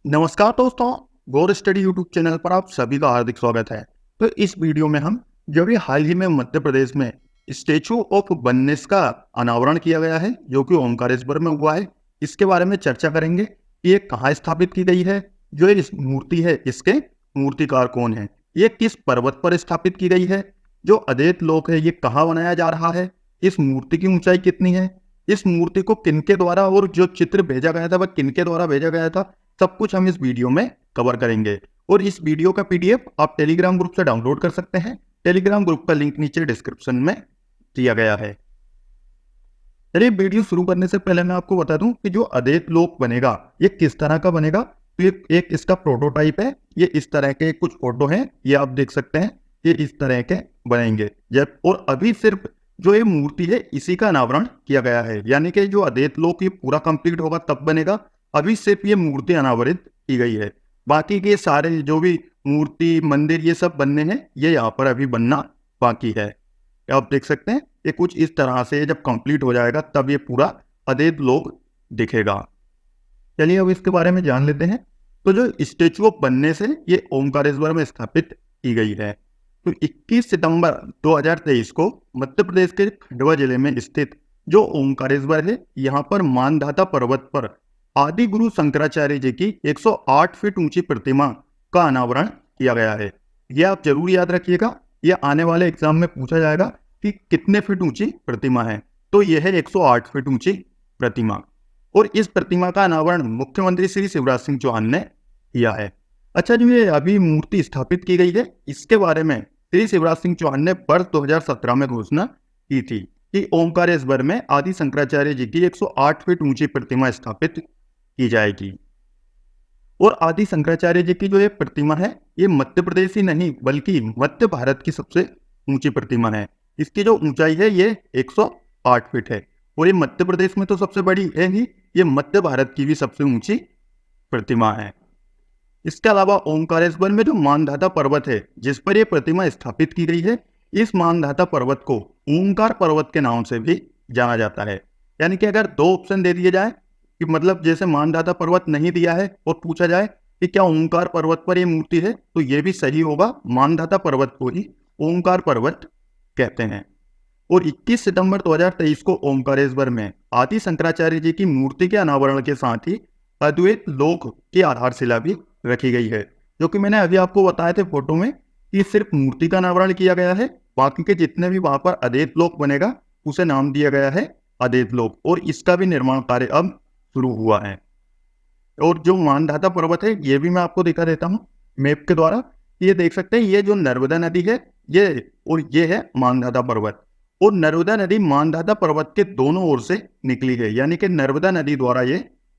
नमस्कार दोस्तों, गौर study YouTube channel पर आप सभी का हार्दिक स्वागत है। तो इस वीडियो में हम जो भी हाल ही में मध्य प्रदेश में स्टेचू ऑफ वननेस का अनावरण किया गया है, जो कि ओमकारेश्वर में हुआ है, इसके बारे में चर्चा करेंगे कि ये कहाँ स्थापित की गई है, जो ये मूर्ति है इसके मूर्तिकार कौन है, ये किस पर्वत पर स्थापित की गई है, जो अद्वैत लोक है ये कहाँ बनाया जा रहा है, इस मूर्ति की ऊंचाई कितनी है, इस मूर्ति को किनके द्वारा और जो चित्र भेजा गया था वह किनके द्वारा भेजा गया था, सब कुछ हम इस वीडियो में कवर करेंगे। और इस वीडियो का पीडीएफ आप टेलीग्राम ग्रुप से डाउनलोड कर सकते हैं। टेलीग्राम ग्रुप का लिंक नीचे डिस्क्रिप्शन में दिया गया है। चलिए वीडियो शुरू करने से पहले मैं आपको बता दूं कि जो अद्वैत लोक बनेगा ये किस तरह का बनेगा। तो ये एक इसका प्रोटोटाइप है, ये इस तरह के कुछ फोटो हैं, ये आप देख सकते हैं, ये इस तरह के बनेंगे। जब और अभी सिर्फ जो ये मूर्ति है इसी का अनावरण किया गया है, यानी कि जो अद्वैत लोक ये पूरा कंप्लीट होगा तब बनेगा। अभी सिर्फ ये मूर्ति अनावरित की गई है, बाकी के सारे जो भी मूर्ति मंदिर ये सब बनने हैं ये यहाँ पर अभी बनना बाकी है। आप देख सकते हैं ये कुछ इस तरह से जब कंप्लीट हो जाएगा तब ये पूरा अद्वैत लोक दिखेगा। चलिए अब इसके बारे में जान लेते हैं। तो जो स्टेचू ऑफ बनने से ये ओमकारेश्वर में स्थापित की गई है। तो 21 सितंबर 2023 को मध्य प्रदेश के खंडवा जिले में स्थित जो ओमकारेश्वर है, यहाँ पर मानधाता पर्वत पर आदि गुरु शंकराचार्य जी की 108 फीट ऊंची प्रतिमा का अनावरण किया गया है। यह आप जरूर याद रखिएगा, यह आने वाले एग्जाम में पूछा जाएगा कि कितने फीट ऊंची प्रतिमा है। तो यह है 108 फीट ऊंची प्रतिमा, और इस प्रतिमा का अनावरण मुख्यमंत्री श्री शिवराज सिंह चौहान ने किया है। अच्छा, जो ये अभी मूर्ति स्थापित की गई है इसके बारे में श्री शिवराज सिंह चौहान ने वर्ष 2017 में घोषणा की थी कि ओमकारेश्वर में आदि शंकराचार्य जी की 108 फीट ऊंची प्रतिमा स्थापित की जाएगी। और आदि शंकराचार्य जी की जो ये प्रतिमा है ये मध्य प्रदेश ही नहीं बल्कि मध्य भारत की सबसे ऊंची प्रतिमा है। इसकी जो ऊंचाई है ये 108 फीट है, और ये मध्य प्रदेश में तो सबसे बड़ी है ही, ये मध्य भारत की भी सबसे ऊंची प्रतिमा है। इसके अलावा ओमकारेश्वर में जो मानधाता पर्वत है जिस पर यह प्रतिमा स्थापित की गई है, इस मानधाता पर्वत को ओमकार पर्वत के नाम से भी जाना जाता है। यानी कि अगर दो ऑप्शन दे दिए जाए कि मतलब जैसे मानधाता पर्वत नहीं दिया है और पूछा जाए कि क्या ओमकार पर्वत पर यह मूर्ति है, तो यह भी सही होगा, मानधाता पर्वत को ही ओमकार पर्वत कहते हैं। और 21 सितंबर 2023 को ओमकारेश्वर में आदि शंकराचार्य जी की मूर्ति के अनावरण के साथ ही अद्वैत लोक की आधारशिला भी रखी गई है, जो कि मैंने अभी आपको बताए थे फोटो में कि सिर्फ मूर्ति का अनावरण किया गया है, बाकी के जितने भी वहां पर अद्वैत लोक बनेगा उसे नाम दिया गया है अद्वैत लोक, और इसका भी निर्माण कार्य अब शुरू हुआ है। और जो मानधाता पर्वत है ये भी मैं आपको दिखा देता हूँ मैप के द्वारा। ये देख सकते हैं, ये जो नर्मदा नदी है ये, और ये है मानधाता पर्वत, और नर्मदा नदी मानधाता पर्वत के दोनों ओर से निकली है, यानी कि नर्मदा नदी द्वारा ये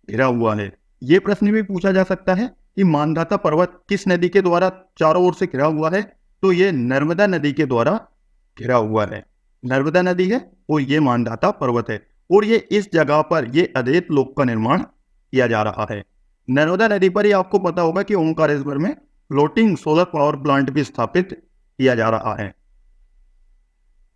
घिरा हुआ है। ये प्रश्न भी पूछा जा सकता है कि मानधाता पर्वत किस नदी के द्वारा चारों ओर से घिरा हुआ है, तो ये नर्मदा नदी के द्वारा घिरा हुआ है। नर्मदा नदी है और ये मानधाता पर्वत है, और ये इस जगह पर ये अद्वैत लोक का निर्माण किया जा रहा है। नर्मदा नदी पर ये आपको पता होगा कि ओमकारेश्वर में फ्लोटिंग सोलर पावर प्लांट भी स्थापित किया जा रहा है।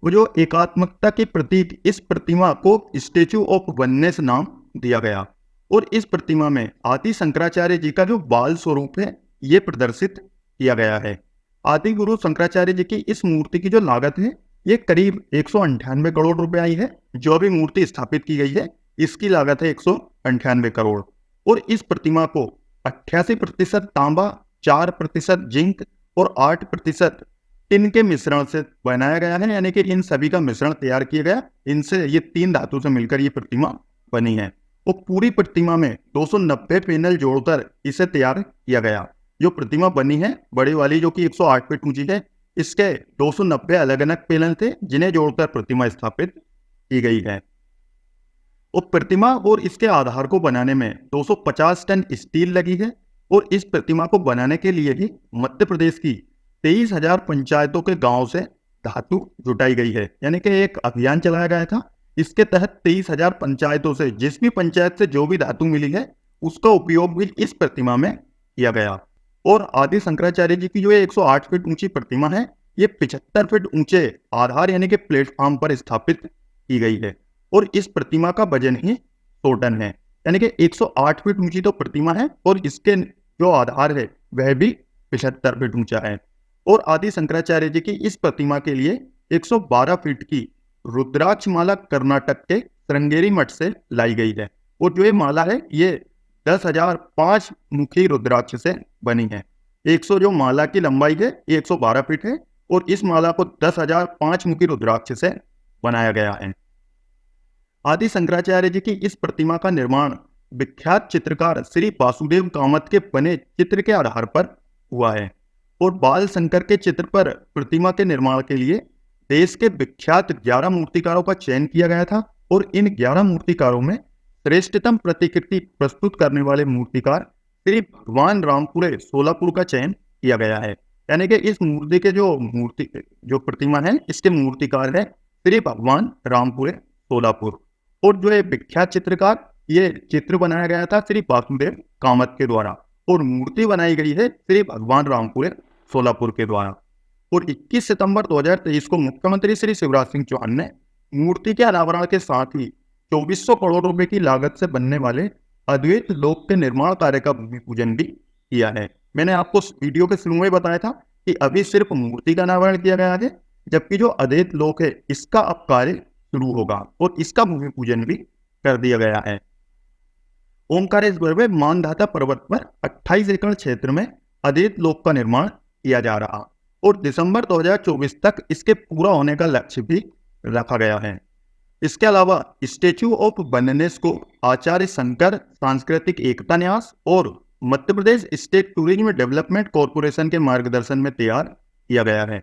वो जो एकात्मकता के प्रतीक इस प्रतिमा को स्टेचू ऑफ वननेस नाम दिया गया, और इस प्रतिमा में आदि शंकराचार्य जी का जो बाल स्वरूप है ये प्रदर्शित किया गया है। आदि गुरु शंकराचार्य जी की इस मूर्ति की जो लागत है ये करीब 198 करोड़ रुपए आई है। जो भी मूर्ति स्थापित की गई है इसकी लागत है 198 करोड़, और इस प्रतिमा को 88% तांबा, 4% जिंक और 8% टिन के मिश्रण से बनाया गया है, यानी कि इन सभी का मिश्रण तैयार किया गया, इनसे ये 3 धातु से मिलकर ये प्रतिमा बनी है। और पूरी प्रतिमा में 290 पैनल जोड़कर इसे तैयार किया गया। जो प्रतिमा बनी है बड़ी वाली जो कि 108 फीट ऊंची है, इसके 290 अलग अलग पैनल थे जिन्हें जोड़कर प्रतिमा स्थापित की गई है। और प्रतिमा और इसके आधार को बनाने में 250 टन स्टील लगी है, और इस प्रतिमा को बनाने के लिए ही मध्य प्रदेश की 23,000 पंचायतों के गांव से धातु जुटाई गई है। यानी कि एक अभियान चलाया गया था, इसके तहत 23,000 पंचायतों से जिस भी पंचायत से जो भी धातु मिली है उसका उपयोग भी इस प्रतिमा में किया गया। और आदि शंकराचार्य जी की जो 108 फीट ऊंची प्रतिमा है ये 75 फीट ऊंचे आधार यानी कि प्लेटफॉर्म पर स्थापित की गई है, और इस प्रतिमा का वजन ही 100 टन है। यानी कि 108 फीट ऊंची तो प्रतिमा है और इसके जो आधार है वह भी 75 फीट ऊंचा है। और आदि शंकराचार्य जी की इस प्रतिमा के लिए 112 फीट की रुद्राक्ष माला कर्नाटक के श्रृंगेरी मठ से लाई गई है। और जो ये माला है ये 10,005 मुखी रुद्राक्ष से बनी है। 100 जो माला की लंबाई है ये 112 फीट है और इस माला को 10,005 मुखी रुद्राक्ष से बनाया गया है। आदि शंकराचार्य जी की इस प्रतिमा का निर्माण विख्यात चित्रकार श्री वासुदेव कामत के बने चित्र के आधार पर हुआ है। और बाल शंकर के चित्र पर प्रतिमा के निर्माण के लिए देश के विख्यात 11 मूर्तिकारों का चयन किया गया था। और इन 11 मूर्तिकारों में श्रेष्ठतम प्रतिकृति प्रस्तुत करने वाले मूर्तिकार श्री भगवान रामपुरे सोलापुर का चयन किया गया है। यानी कि इस मूर्ति के जो प्रतिमा है इसके मूर्तिकार है श्री भगवान रामपुरे सोलापुर। और जो ये विख्यात चित्रकार ये चित्र बनाया गया था श्री वासुदेव कामत के द्वारा और मूर्ति बनाई गई है श्री भगवान रामपुरे सोलापुर के द्वारा। और 21 सितंबर 2023 को मुख्यमंत्री श्री शिवराज सिंह चौहान ने मूर्ति के अनावरण के साथ ही 2400 करोड़ रुपए की लागत से बनने वाले अद्वैत लोक के निर्माण कार्य का भूमि पूजन भी किया है। मैंने आपको वीडियो के शुरू में बताया था कि अभी सिर्फ मूर्ति का अनावरण किया गया है, जबकि जो अद्वैत लोक है इसका अब कार्य शुरू होगा और इसका भूमि पूजन भी कर दिया गया है। ओमकारेश्वर में मानधाता पर्वत पर 28 एकड़ क्षेत्र में अद्वैत लोक का निर्माण किया जा रहा और दिसंबर 2024 तक इसके पूरा होने का लक्ष्य भी रखा गया है। इसके अलावा स्टैच्यू ऑफ वननेस को आचार्य शंकर सांस्कृतिक एकता न्यास और Madhya Pradesh state tourism development corporation के मार्गदर्शन में तैयार किया गया है।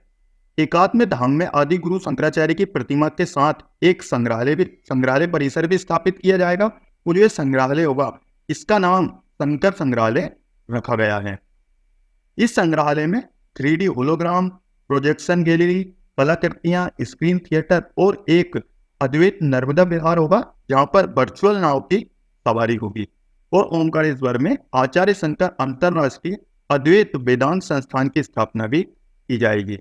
एकात्म धाम में आदि गुरु शंकराचार्य की प्रतिमा के साथ एक संग्रहालय परिसर भी स्थापित किया जाएगा। वो जो संग्रहालय होगा इसका नाम शंकर संग्रहालय रखा गया है। इस संग्रहालय में 3D होलोग्राम, प्रोजेक्शन गैलरी, कलाकृतियां, स्क्रीन थिएटर और एक अद्वैत नर्मदा विहार होगा जहां पर वर्चुअल नाव की सवारी होगी। और ओमकारेश्वर में आचार्य शंकर अंतरराष्ट्रीय अद्वैत वेदांत संस्थान की स्थापना भी की जाएगी।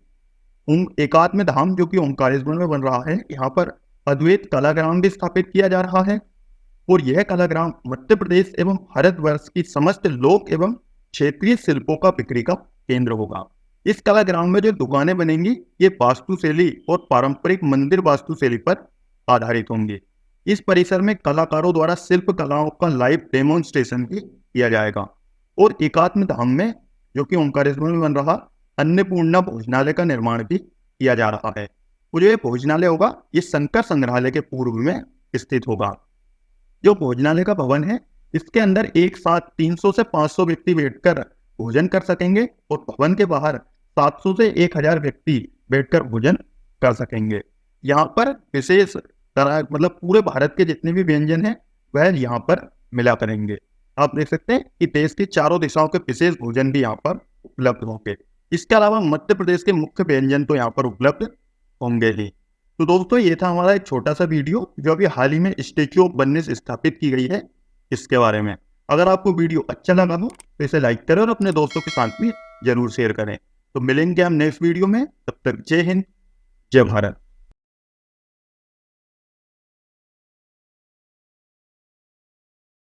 एकात्म धाम जो कि ओमकारेश्वर में बन रहा है, यहाँ पर अद्वैत कलाग्राम भी स्थापित किया जा रहा है। और यह कलाग्राम मध्य प्रदेश एवं भारतवर्ष की समस्त लोक एवं क्षेत्रीय शिल्पों का बिक्री का केंद्र होगा। इस कलाग्राम में जो दुकानें बनेंगी ये वास्तुशैली और पारंपरिक मंदिर वास्तुशैली पर आधारित होंगी। इस परिसर में कलाकारों द्वारा शिल्प कलाओं का लाइव डेमोन्स्ट्रेशन भी किया जाएगा। और एकात्म धाम में जो कि ओमकारेश्वर में बन रहा अन्नपूर्णा भोजनालय का निर्माण भी किया जा रहा है। और जो ये भोजनालय होगा ये शंकर संग्रहालय के पूर्व में स्थित होगा। जो भोजनालय का भवन है इसके अंदर एक साथ 300 से 500 व्यक्ति बैठकर भोजन कर सकेंगे और भवन के बाहर 700 से 1000 व्यक्ति बैठकर भोजन कर सकेंगे। यहाँ पर विशेष तरह पूरे भारत के जितने भी व्यंजन हैं वह यहाँ पर मिला करेंगे। आप देख सकते हैं कि देश की चारों दिशाओं के विशेष भोजन भी यहाँ पर उपलब्ध होंगे। इसके अलावा मध्य प्रदेश के मुख्य व्यंजन तो यहाँ पर उपलब्ध होंगे ही। तो दोस्तों ये था हमारा एक छोटा सा वीडियो जो अभी हाल ही में स्टैच्यू ऑफ वननेस स्थापित की गई है इसके बारे में। अगर आपको वीडियो अच्छा लगा हो तो इसे लाइक करें और अपने दोस्तों के साथ भी जरूर शेयर करें। तो मिलेंगे हम नेक्स्ट वीडियो में, तब तक जय हिंद, जय भारत।